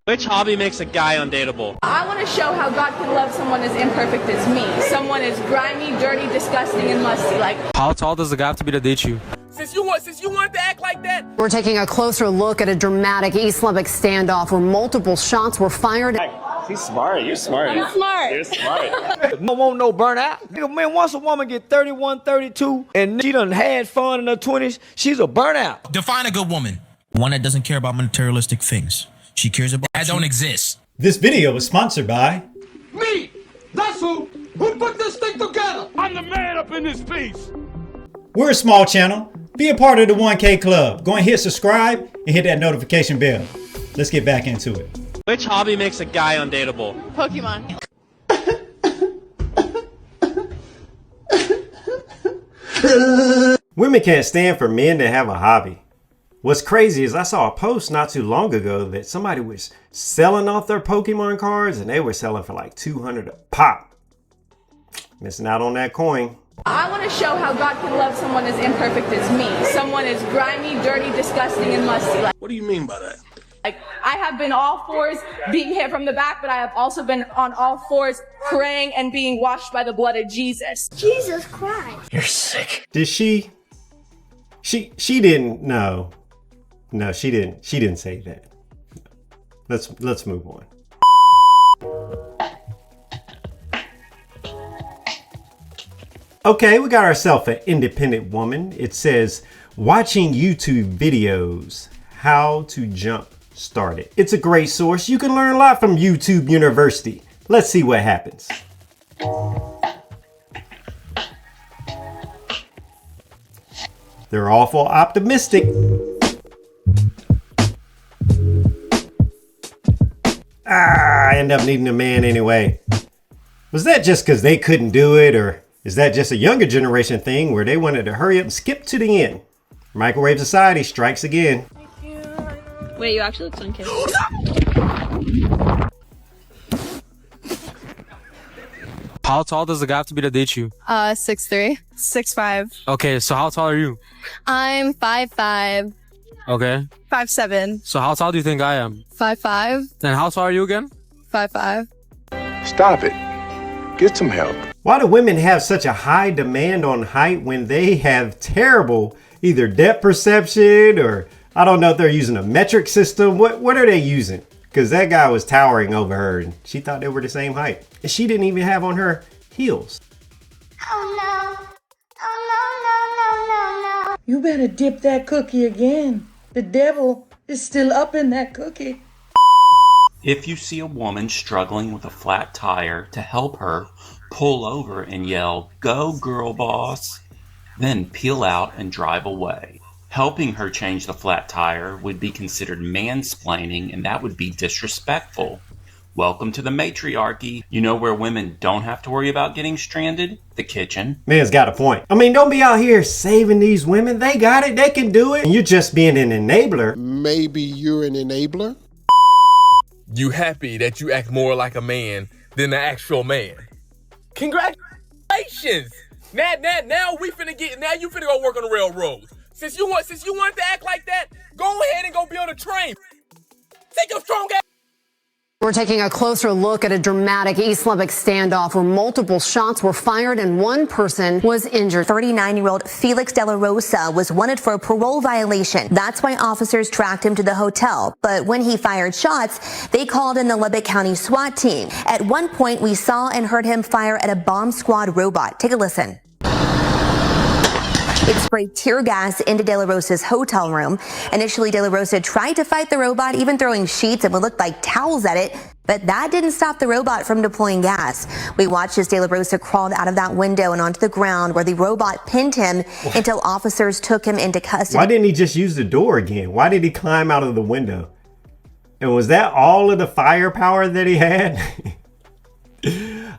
Which hobby makes a guy undateable? I want to show how God can love someone as imperfect as me. Someone as grimy, dirty, disgusting, and musty. Like, How tall does the guy have to be to date you? Since you wanted to act like that. We're taking a closer look at a dramatic East Lubbock standoff where multiple shots were fired. He's smart. You're smart. I'm smart. You're smart. Don't want no burnout. Nigga, man, once a woman get 31, 32, and she done had fun in her 20s, she's a burnout. Define a good woman. One that doesn't care about materialistic things. She cares about that don't exist. This video is sponsored by me. That's who put this thing together. I'm the man up in this piece. We're a small channel. Be a part of the 1K club. Go and hit subscribe and hit that notification bell. Let's get back into it. Which hobby makes a guy undateable? Pokemon. Women can't stand for men to have a hobby. What's crazy is I saw a post not too long ago that somebody was selling off their Pokemon cards and they were selling for like $200 a pop. Missing out on that coin. I want to show how God can love someone as imperfect as me. Someone as grimy, dirty, disgusting, and musty. Like, What do you mean by that? I have been all fours being hit from the back, but I have also been on all fours praying and being washed by the blood of Jesus. Jesus Christ. You're sick. Did she didn't, no, she didn't say that. Let's move on. Okay, we got ourselves an independent woman. It says, watching YouTube videos, how to jump started. It's a great source. You can learn a lot from YouTube University. Let's see what happens. They're awful optimistic. I end up needing a man anyway. Was that just because they couldn't do it, or is that just a younger generation thing where they wanted to hurry up and skip to the end? Microwave society strikes again. Wait, you actually look so cute. How tall does the guy have to be to date you? 6'3". 6'5". Okay, so how tall are you? I'm 5'5". Okay. 5'7". So how tall do you think I am? 5'5". And how tall are you again? 5'5". Stop it. Get some help. Why do women have such a high demand on height when they have terrible either depth perception, or I don't know if they're using a metric system? What are they using? Because that guy was towering over her and she thought they were the same height. And she didn't even have on her heels. Oh no. Oh no. You better dip that cookie again. The devil is still up in that cookie. If you see a woman struggling with a flat tire, to help her, pull over and yell, "Go girl boss," then peel out and drive away. Helping her change the flat tire would be considered mansplaining, and that would be disrespectful. Welcome to the matriarchy. You know where women don't have to worry about getting stranded? The kitchen. Man's got a point. I mean, don't be out here saving these women. They got it. They can do it. And you're just being an enabler. Maybe you're an enabler? You happy that you act more like a man than the actual man. Congratulations! Now you finna go work on the railroads. Since you wanted to act like that, go ahead and go build a train. Take your strong ass. We're taking a closer look at a dramatic East Lubbock standoff where multiple shots were fired and one person was injured. 39-year-old Felix De La Rosa was wanted for a parole violation. That's why officers tracked him to the hotel. But when he fired shots, they called in the Lubbock County SWAT team. At one point, we saw and heard him fire at a bomb squad robot. Take a listen. It sprayed tear gas into De La Rosa's hotel room. Initially, De La Rosa tried to fight the robot, even throwing sheets and what looked like towels at it, but that didn't stop the robot from deploying gas. We watched as De La Rosa crawled out of that window and onto the ground where the robot pinned him until officers took him into custody. Why didn't he just use the door again? Why did he climb out of the window? And was that all of the firepower that he had?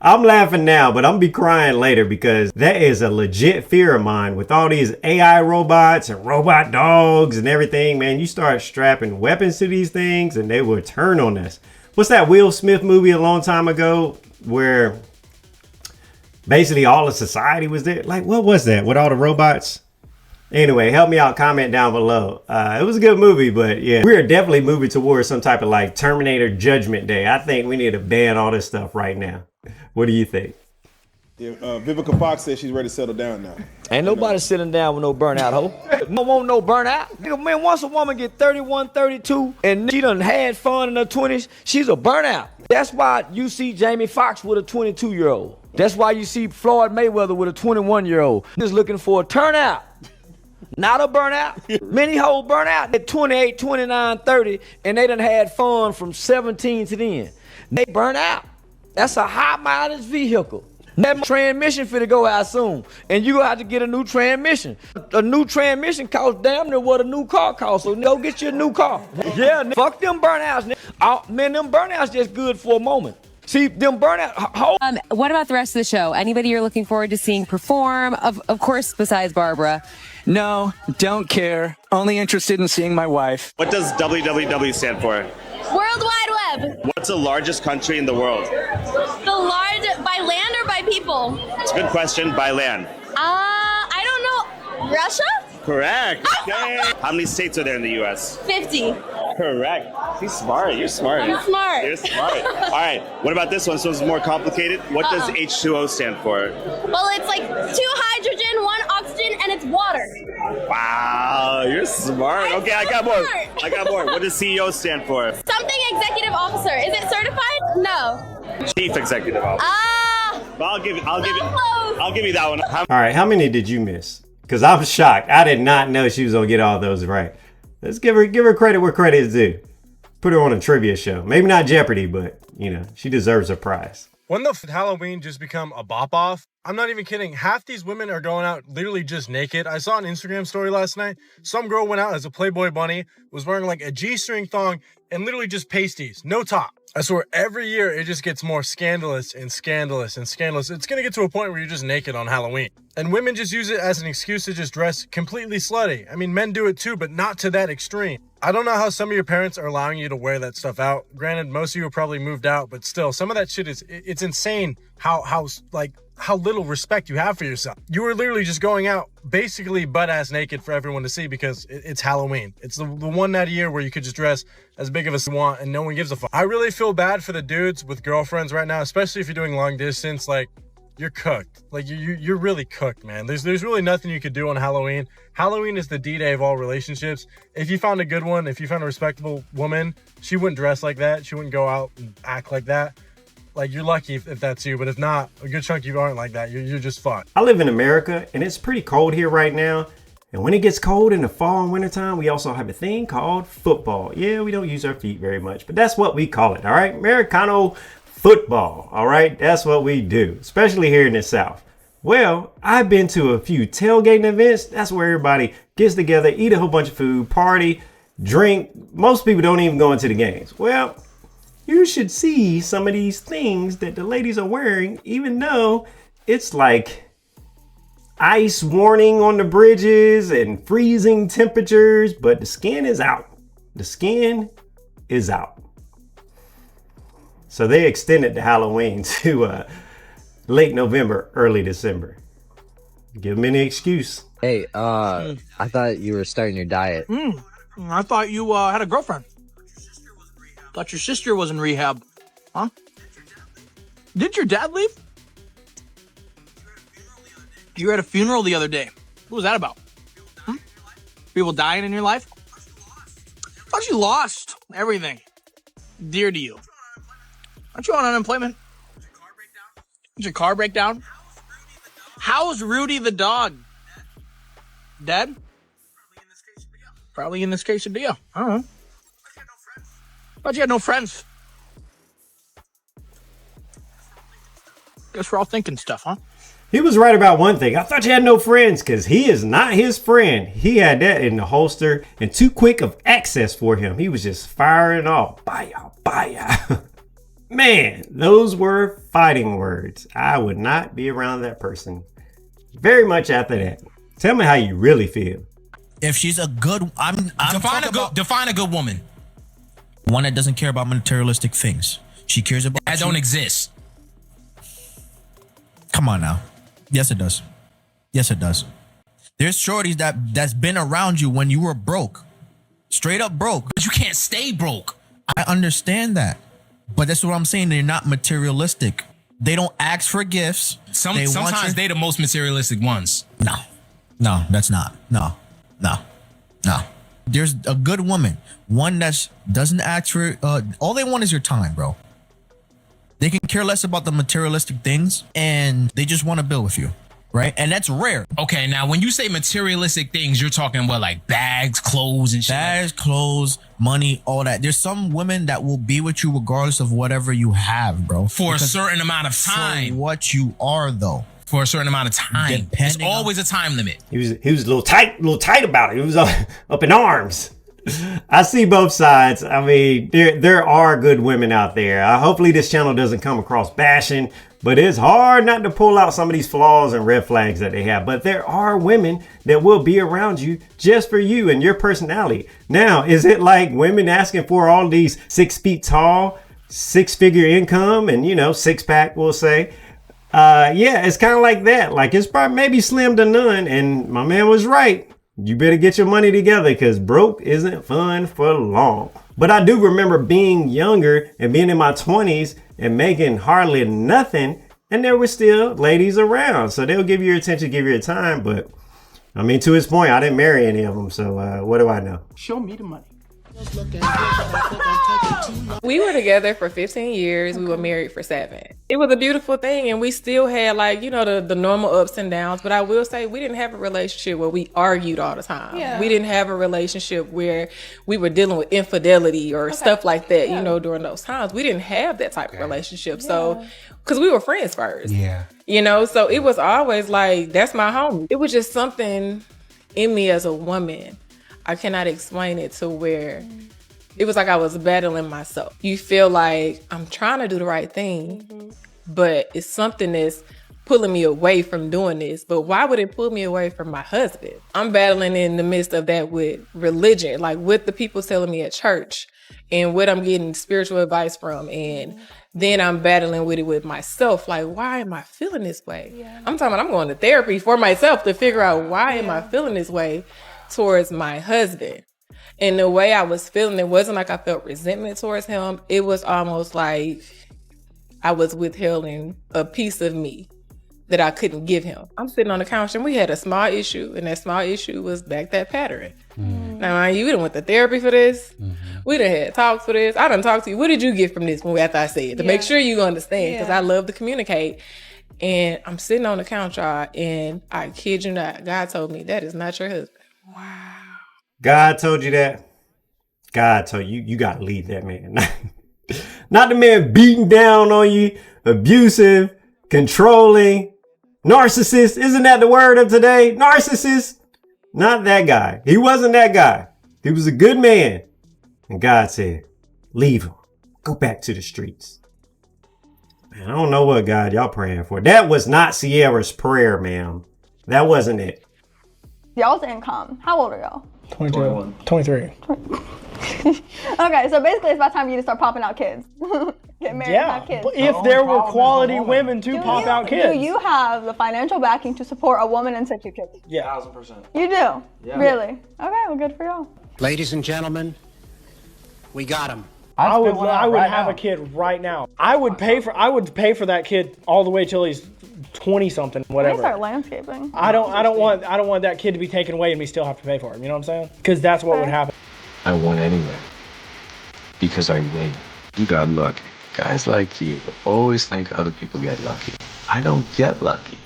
I'm laughing now, but I'm gonna be crying later because that is a legit fear of mine. With all these AI robots and robot dogs and everything, man, you start strapping weapons to these things and they will turn on us. What's that Will Smith movie a long time ago where basically all of society was there? Like, what was that with all the robots? Anyway, help me out, comment down below. It was a good movie, but yeah, we are definitely moving towards some type of like Terminator Judgment Day. I think we need to ban all this stuff right now. What do you think? Yeah, Vivica Fox says she's ready to settle down now. Ain't nobody sitting down with no burnout, ho. No want no burnout. Nigga, man, once a woman get 31, 32, and she done had fun in her 20s, she's a burnout. That's why you see Jamie Foxx with a 22-year-old. That's why you see Floyd Mayweather with a 21-year-old. Just looking for a turnout. Not a burnout. Many hoes burn out at 28, 29, 30, and they done had fun from 17 to then. They burn out. That's a high mileage vehicle. That transmission finna go out soon, and you gonna have to get a new transmission. A new transmission costs damn near what a new car costs, so go get you a new car. Yeah, fuck them burnouts. Man, them burnouts just good for a moment. See, them burnout. What about the rest of the show? Anybody you're looking forward to seeing perform? Of course, besides Barbara. No, don't care. Only interested in seeing my wife. What does WWW stand for? World Wide Web. What's the largest country in the world? By land or by people? It's a good question. By land. I don't know. Russia? Correct. Okay. How many states are there in the U.S.? 50. Correct. He's smart. You're smart. I'm smart. You're smart. All right. What about this one? This one's more complicated. What does H2O stand for? Well, it's like 2 hydrogen, 1 oxygen, and it's water. Wow. You're smart. Okay, I got more. I got more. What does CEO stand for? Something executive officer. Is it certified? No. Chief executive officer. Well, I'll give you that one. All right, how many did you miss? Because I'm shocked. I did not know she was gonna get all those right. Let's give her credit where credit is due. Put her on a trivia show. Maybe not Jeopardy, but you know, she deserves a prize. When the Halloween just become a bop-off, I'm not even kidding. Half these women are going out literally just naked. I saw an Instagram story last night. Some girl went out as a Playboy bunny, was wearing like a G-string thong, and literally just pasties, no top. I swear every year it just gets more scandalous and scandalous and scandalous. It's gonna get to a point where you're just naked on Halloween. And women just use it as an excuse to just dress completely slutty. I mean, men do it too, but not to that extreme. I don't know how some of your parents are allowing you to wear that stuff out. Granted, most of you are probably moved out, but still, some of that shit it's insane how little respect you have for yourself. You were literally just going out basically butt-ass naked for everyone to see because it's Halloween. It's the one night a year where you could just dress as big of as you want and no one gives a fuck. I really feel bad for the dudes with girlfriends right now, especially if you're doing long distance. Like, you're cooked. Like, you're really cooked, man. There's really nothing you could do on Halloween. Halloween is the D-Day of all relationships. If you found a good one, if you found a respectable woman, she wouldn't dress like that. She wouldn't go out and act like that. Like, you're lucky if that's you, but if not, a good chunk of you aren't like that. You're just fucked. I live in America, and it's pretty cold here right now. And when it gets cold in the fall and wintertime, we also have a thing called football. Yeah, we don't use our feet very much, but that's what we call it, all right? Americano football, all right? That's what we do, especially here in the South. Well, I've been to a few tailgating events. That's where everybody gets together, eat a whole bunch of food, party, drink. Most people don't even go into the games. Well, you should see some of these things that the ladies are wearing, even though it's like ice warning on the bridges and freezing temperatures, but the skin is out. The skin is out. So they extended the Halloween to late November, early December. Give them any excuse. Hey, I thought you were starting your diet. I thought you had a girlfriend. Thought your sister was in rehab. Huh? Did your dad leave? You were at a funeral the other day. What was that about? People dying in your life? Thought you lost everything dear to you. Aren't you on unemployment? Did your car break down? How's Rudy the dog? Dead? Probably in this quesadilla. I don't know. Thought you had no friends. Guess we're all thinking stuff, huh? He was right about one thing. I thought you had no friends, because he is not his friend. He had that in the holster and too quick of access for him. He was just firing off. Baya, baya. Man, those were fighting words. I would not be around that person very much after that. Tell me how you really feel. If she's a good, define a good woman. One that doesn't care about materialistic things. She cares about that don't exist. Come on now. Yes, it does. Yes, it does. There's shorties that's been around you when you were broke. Straight up broke. But you can't stay broke. I understand that. But that's what I'm saying. They're not materialistic. They don't ask for gifts. Sometimes they're the most materialistic ones. No, that's not. No. There's a good woman. One that doesn't ask for, all they want is your time, bro. They can care less about the materialistic things and they just want to build with you. Right? And that's rare. Okay, now when you say materialistic things, you're talking about like bags, clothes, and shit. Bags, clothes, money, all that. There's some women that will be with you regardless of whatever you have, bro. For a certain amount of time. For what you are, though. For a certain amount of time. There's always a time limit. He was a little tight about it. He was up in arms. I see both sides. I mean, there are good women out there. Hopefully this channel doesn't come across bashing, but it's hard not to pull out some of these flaws and red flags that they have. But there are women that will be around you just for you and your personality. Now, is it like women asking for all these 6 feet tall, 6-figure income and, six pack, we'll say? Yeah, it's kind of like that. Like it's probably maybe slim to none. And my man was right. You better get your money together because broke isn't fun for long. But I do remember being younger and being in my 20s and making hardly nothing. And there were still ladies around. So they'll give you your attention, give you your time. But I mean, to his point, I didn't marry any of them. So what do I know? Show me the money. We were together for 15 years. We were married for 7. It was a beautiful thing. And we still had the normal ups and downs. But I will say we didn't have a relationship where we argued all the time. Yeah. We didn't have a relationship where we were dealing with infidelity or stuff like that, during those times. We didn't have that type of relationship. So, because we were friends first. Yeah. So it was always like, that's my homie. It was just something in me as a woman. I cannot explain it to where it was like I was battling myself. You feel like I'm trying to do the right thing, but it's something that's pulling me away from doing this. But why would it pull me away from my husband? I'm battling in the midst of that with religion, like what the people telling me at church and what I'm getting spiritual advice from. And then I'm battling with it with myself. Like, why am I feeling this way? Yeah. I'm talking about I'm going to therapy for myself to figure out why am I feeling this way towards my husband. And the way I was feeling, it wasn't like I felt resentment towards him. It was almost like I was withholding a piece of me that I couldn't give him. I'm sitting on the couch and we had a small issue, and that small issue was back that pattern. Now, we done went to therapy for this. We done had talks for this. I done talked to you. What did you get from this after I said it? To make sure you understand, because I love to communicate. And I'm sitting on the couch, y'all, and I kid you not, God told me that is not your husband. Wow. God told you that? God told you, you got to leave that man. Not the man beating down on you, abusive, controlling, narcissist. Isn't that the word of today? Narcissist. Not that guy. He wasn't that guy. He was a good man. And God said, leave him. Go back to the streets. Man, I don't know what God y'all praying for. That was not Sierra's prayer, ma'am. That wasn't it. Y'all's income. How old are y'all? 22. 23. Okay, so basically it's about time for you to start popping out kids. Get married and have kids. But if there were quality women to pop out kids. Do you have the financial backing to support a woman and 6 kids? Yeah. 1000%. You do? Yeah. Really? Okay, well, good for y'all. Ladies and gentlemen, we got him. I would have a kid right now. I would pay for that kid all the way till he's 20 something, whatever. Let me start landscaping. I don't want that kid to be taken away and me still have to pay for him. You know what I'm saying? Because that's what would happen. I won anyway. Because I win. You got lucky. Guys like you always think other people get lucky. I don't get lucky.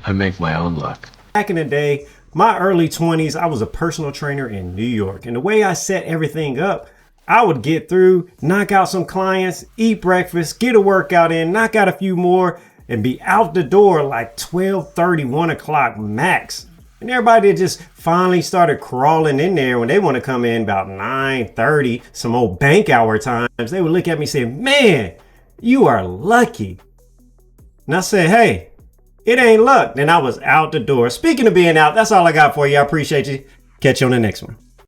I make my own luck. Back in the day, my early 20s, I was a personal trainer in New York. And the way I set everything up, I would get through, knock out some clients, eat breakfast, get a workout in, knock out a few more, and be out the door like 12:30, 1 o'clock max. And everybody just finally started crawling in there when they want to come in about 9:30, some old bank hour times. They would look at me and say, man, you are lucky. And I said, hey, it ain't luck. Then I was out the door. Speaking of being out, that's all I got for you. I appreciate you. Catch you on the next one.